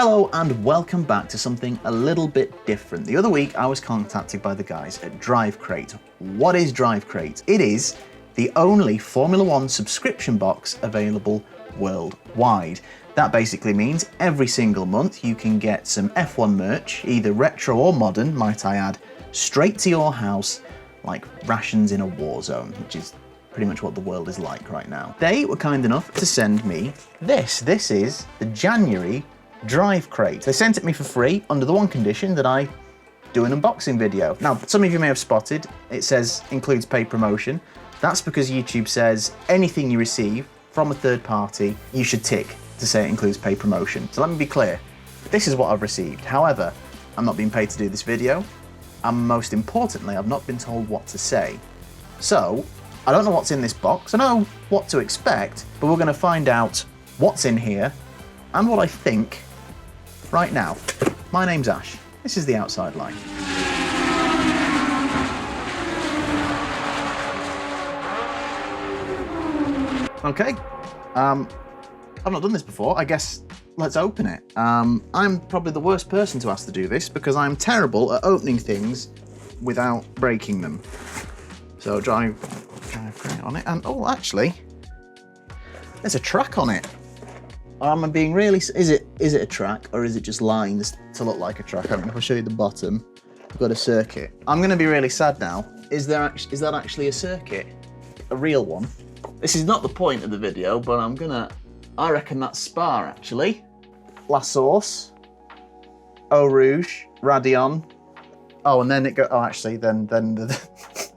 Hello and welcome back to something a little bit different. The other week I was contacted by the guys at DriveCrate. What is DriveCrate? It is the only Formula One subscription box available worldwide. That basically means every single month you can get some F1 merch, either retro or modern, might I add, straight to your house like rations in a war zone, which is pretty much what the world is like right now. They were kind enough to send me this. This is the January DriveCrate. They sent it me for free under the one condition that I do an unboxing video. Now, some of you may have spotted, it says includes paid promotion. That's because YouTube says anything you receive from a third party, you should tick to say it includes paid promotion. So let me be clear, this is what I've received. However, I'm not being paid to do this video, and most importantly, I've not been told what to say. So, I don't know what's in this box, I know what to expect, but we're gonna find out what's in here and what I think right now. My name's Ash, this is The Outside Line. Okay, I've not done this before, I guess let's open it. I'm probably the worst person to ask to do this because I'm terrible at opening things without breaking them. So DriveCrate on it, and oh, actually, there's a track on it. I'm being really, is it a track or is it just lines to look like a track? I mean, if I show you the bottom, we've got a circuit. I'm gonna be really sad now. Is that actually a circuit? A real one? This is not the point of the video, but I reckon that's Spa actually. La Source, Eau Rouge, Radion. Oh, and then it goes, oh actually, then then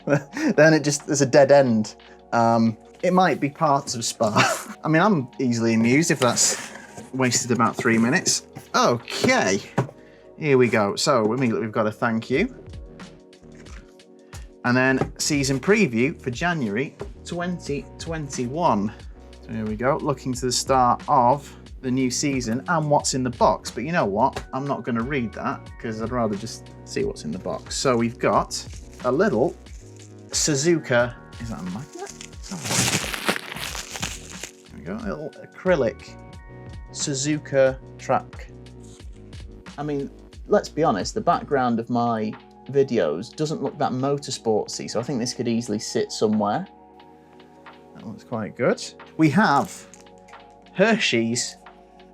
it just, there's a dead end. It might be parts of Spa. I mean, I'm easily amused if that's wasted about 3 minutes. Okay, here we go. So immediately we've got a thank you. And then season preview for January 2021. So here we go, looking to the start of the new season and what's in the box. But you know what? I'm not gonna read that because I'd rather just see what's in the box. So we've got a little Suzuka, is that a magnet? There we go, a little acrylic Suzuka track. I mean, let's be honest, the background of my videos doesn't look that motorsportsy, so I think this could easily sit somewhere. That looks quite good. We have Hershey's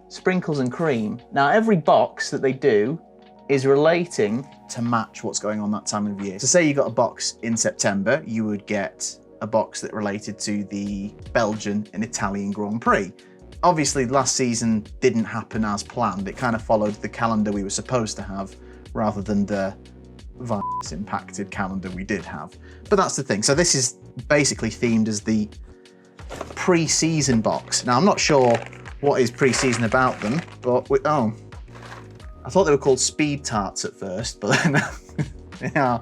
Sprinkles and Cream. Now, every box that they do is relating to match what's going on that time of year. So say you got a box in September, you would get a box that related to the Belgian and Italian Grand Prix. Obviously, last season didn't happen as planned. It kind of followed the calendar we were supposed to have rather than the virus impacted calendar we did have. But that's the thing. So this is basically themed as the pre-season box. Now, I'm not sure what is pre-season about them, but oh, I thought they were called speed tarts at first, but then, yeah.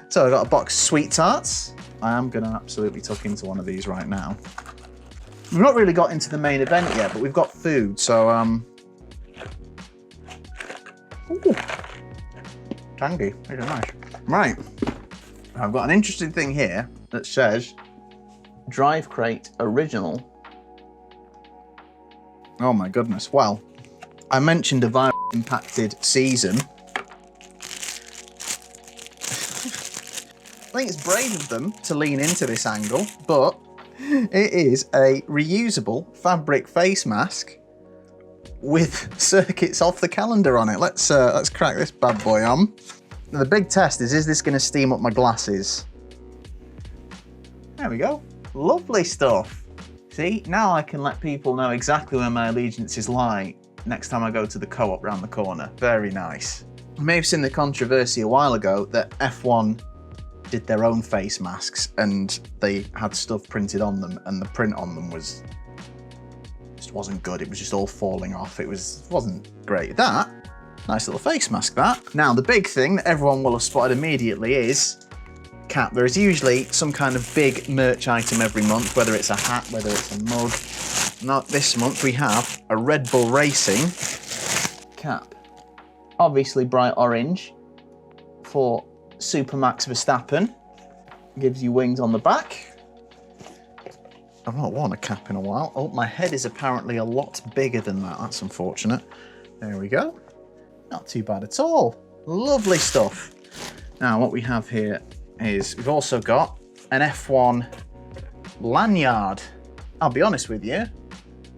So I've got a box of sweet tarts. I am gonna absolutely tuck into one of these right now. We've not really got into the main event yet, but we've got food, so ooh, tangy, very nice. Right, I've got an interesting thing here that says DriveCrate Original. Oh my goodness, well, I mentioned a virus impacted season. I think it's brave of them to lean into this angle, but it is a reusable fabric face mask with circuits off the calendar on it. Let's crack this bad boy on. Now, the big test is this going to steam up my glasses? There we go. Lovely stuff. See, now I can let people know exactly where my allegiances lie next time I go to the co-op round the corner. Very nice. You may have seen the controversy a while ago that F1 did their own face masks and they had stuff printed on them and the print on them just wasn't good. It was just all falling off. It wasn't great. That, nice little face mask that. Now the big thing that everyone will have spotted immediately is cap. There is usually some kind of big merch item every month, whether it's a hat, whether it's a mug. Not this month, we have a Red Bull Racing cap. Obviously bright orange for Super Max Verstappen. Gives you wings on the back. I've not worn a cap in a while. Oh, my head is apparently a lot bigger than that. That's unfortunate. There we go. Not too bad at all. Lovely stuff. Now what we have here is we've also got an F1 lanyard. I'll be honest with you,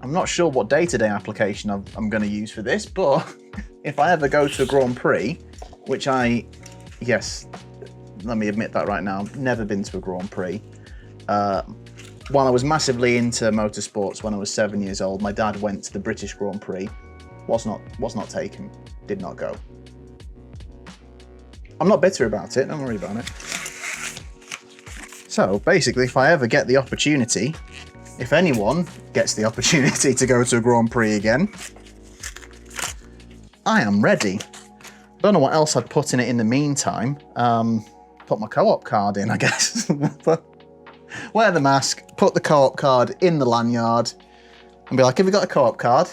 I'm not sure what day-to-day application I'm going to use for this, but if I ever go to a Grand Prix, which yes, let me admit that right now, I've never been to a Grand Prix. While I was massively into motorsports when I was 7 years old, my dad went to the British Grand Prix, was not taken, did not go. I'm not bitter about it, don't worry about it. So basically, if I ever get the opportunity, if anyone gets the opportunity to go to a Grand Prix again, I am ready. Don't know what else I'd put in it in the meantime. Put my co-op card in, I guess. Wear the mask, put the co-op card in the lanyard, and be like, have you got a co-op card?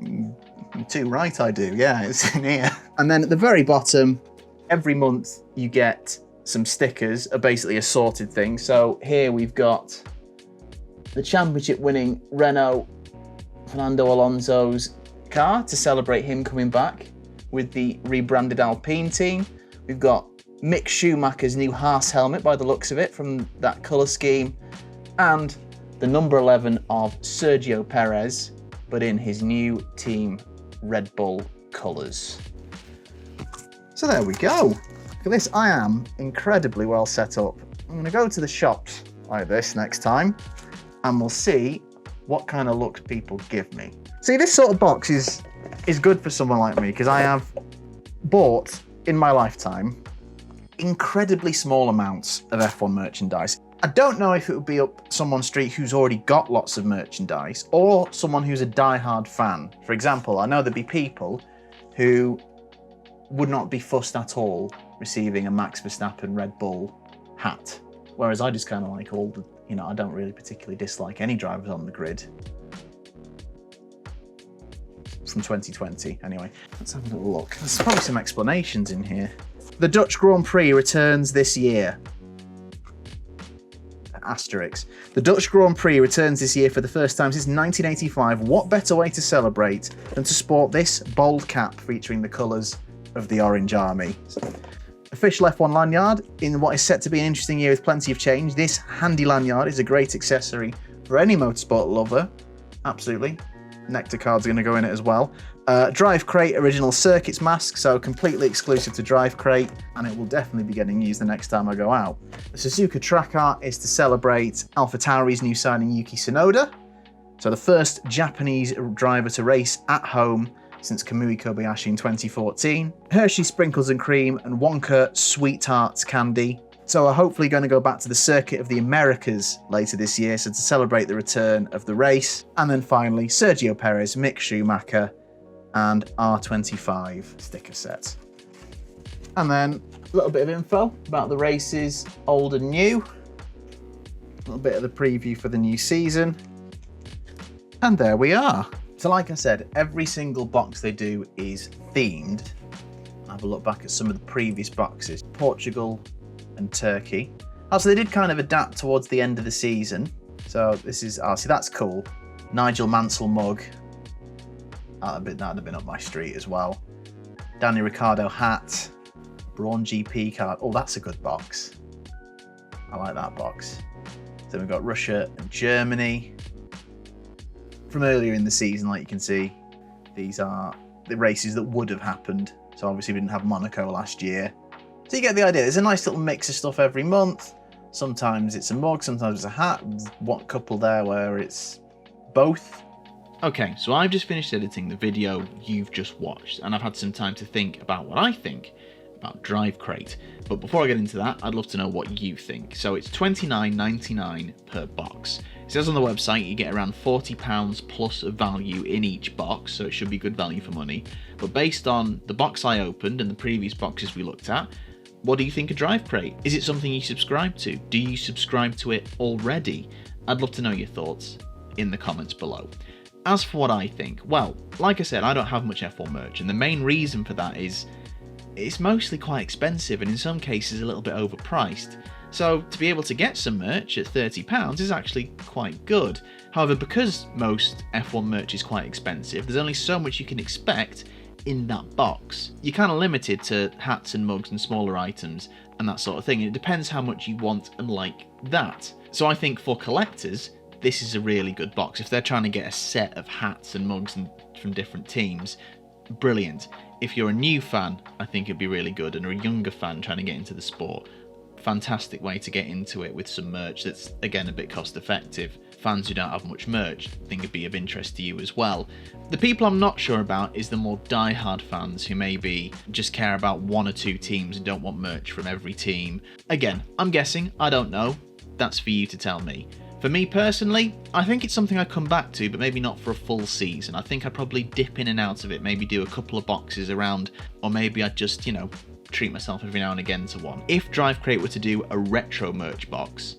You're too right, I do. Yeah, it's in here. And then at the very bottom, every month you get some stickers, are basically assorted things. So here we've got the championship winning Renault Fernando Alonso's car to celebrate him coming back with the rebranded Alpine team. We've got Mick Schumacher's new Haas helmet by the looks of it from that colour scheme, and the number 11 of Sergio Perez, but in his new team Red Bull colours. So there we go. For this, I am incredibly well set up. I'm going to go to the shops like this next time, and we'll see what kind of looks people give me. See, this sort of box is good for someone like me, because I have bought, in my lifetime, incredibly small amounts of F1 merchandise. I don't know if it would be up someone's street who's already got lots of merchandise, or someone who's a die-hard fan. For example, I know there'd be people who would not be fussed at all receiving a Max Verstappen Red Bull hat, whereas I just kind of like all the, I don't really particularly dislike any drivers on the grid. From 2020, anyway. Let's have a little look. There's probably some explanations in here. The Dutch Grand Prix returns this year. Asterisk. The Dutch Grand Prix returns this year for the first time since 1985. What better way to celebrate than to sport this bold cap featuring the colours of the Orange Army? Official F1 lanyard in what is set to be an interesting year with plenty of change. This handy lanyard is a great accessory for any motorsport lover. Absolutely. Nectar cards are going to go in it as well. DriveCrate original circuits mask, so completely exclusive to DriveCrate, and it will definitely be getting used the next time I go out. The Suzuka track art is to celebrate AlphaTauri's new signing Yuki Tsunoda, so the first Japanese driver to race at home since Kamui Kobayashi in 2014. Hershey Sprinkles and Cream and Wonka Sweet Tarts candy. So we're hopefully going to go back to the Circuit of the Americas later this year, so to celebrate the return of the race. And then finally, Sergio Perez, Mick Schumacher, and R25 sticker set. And then a little bit of info about the races, old and new. A little bit of the preview for the new season. And there we are. So like I said, every single box they do is themed. I'll have a look back at some of the previous boxes. Portugal and Turkey. Also, they did kind of adapt towards the end of the season. So this is, see, that's cool. Nigel Mansell mug. That'd have been up my street as well. Danny Ricciardo hat. Braun GP card. Oh, that's a good box. I like that box. Then we've got Russia and Germany. From earlier in the season, like you can see, these are the races that would have happened. So obviously we didn't have Monaco last year. So you get the idea. There's a nice little mix of stuff every month. Sometimes it's a mug, sometimes it's a hat. One couple there where it's both. Okay, so I've just finished editing the video you've just watched, and I've had some time to think about what I think about DriveCrate. But before I get into that, I'd love to know what you think. So it's $29.99 per box. It says on the website you get around £40 plus of value in each box, so it should be good value for money. But based on the box I opened and the previous boxes we looked at, what do you think of DriveCrate? Is it something you subscribe to? Do you subscribe to it already? I'd love to know your thoughts in the comments below. As for what I think, well, like I said, I don't have much F1 merch, and the main reason for that is it's mostly quite expensive and in some cases a little bit overpriced. So to be able to get some merch at £30 is actually quite good. However, because most F1 merch is quite expensive, there's only so much you can expect in that box. You're kind of limited to hats and mugs and smaller items and that sort of thing. And it depends how much you want and like that. So I think for collectors, this is a really good box. If they're trying to get a set of hats and mugs from different teams, brilliant. If you're a new fan, I think it'd be really good, and a younger fan trying to get into the sport, fantastic way to get into it with some merch that's, again, a bit cost effective. Fans who don't have much merch, I think it'd be of interest to you as well. The people I'm not sure about is the more die-hard fans who maybe just care about one or two teams and don't want merch from every team. Again, I'm guessing, I don't know. That's for you to tell me. For me personally, I think it's something I'd come back to, but maybe not for a full season. I think I'd probably dip in and out of it, maybe do a couple of boxes around, or maybe I'd just, you know, treat myself every now and again to one. If DriveCrate were to do a retro merch box,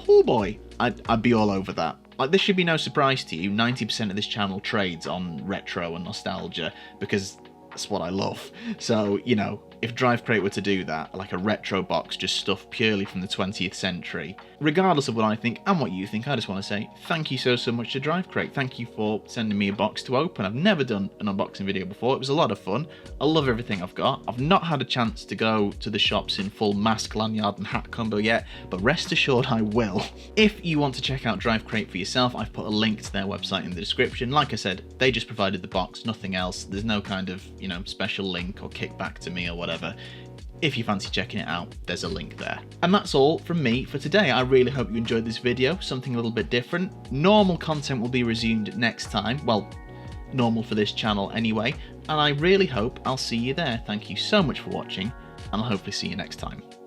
oh boy, I'd be all over that. Like, this should be no surprise to you, 90% of this channel trades on retro and nostalgia, because that's what I love. So, you know, if DriveCrate were to do that, like a retro box, just stuff purely from the 20th century, regardless of what I think and what you think, I just want to say thank you so much to DriveCrate. Thank you for sending me a box to open. I've never done an unboxing video before. It was a lot of fun. I love everything I've got. I've not had a chance to go to the shops in full mask, lanyard and hat combo yet, but rest assured I will. If you want to check out DriveCrate for yourself, I've put a link to their website in the description. Like I said, they just provided the box, nothing else. There's no kind of, you know, special link or kickback to me or whatever. If you fancy checking it out, there's a link there. And that's all from me for today. I really hope you enjoyed this video, something a little bit different. Normal content will be resumed next time. Well, normal for this channel anyway. And I really hope I'll see you there. Thank you so much for watching, and I'll hopefully see you next time.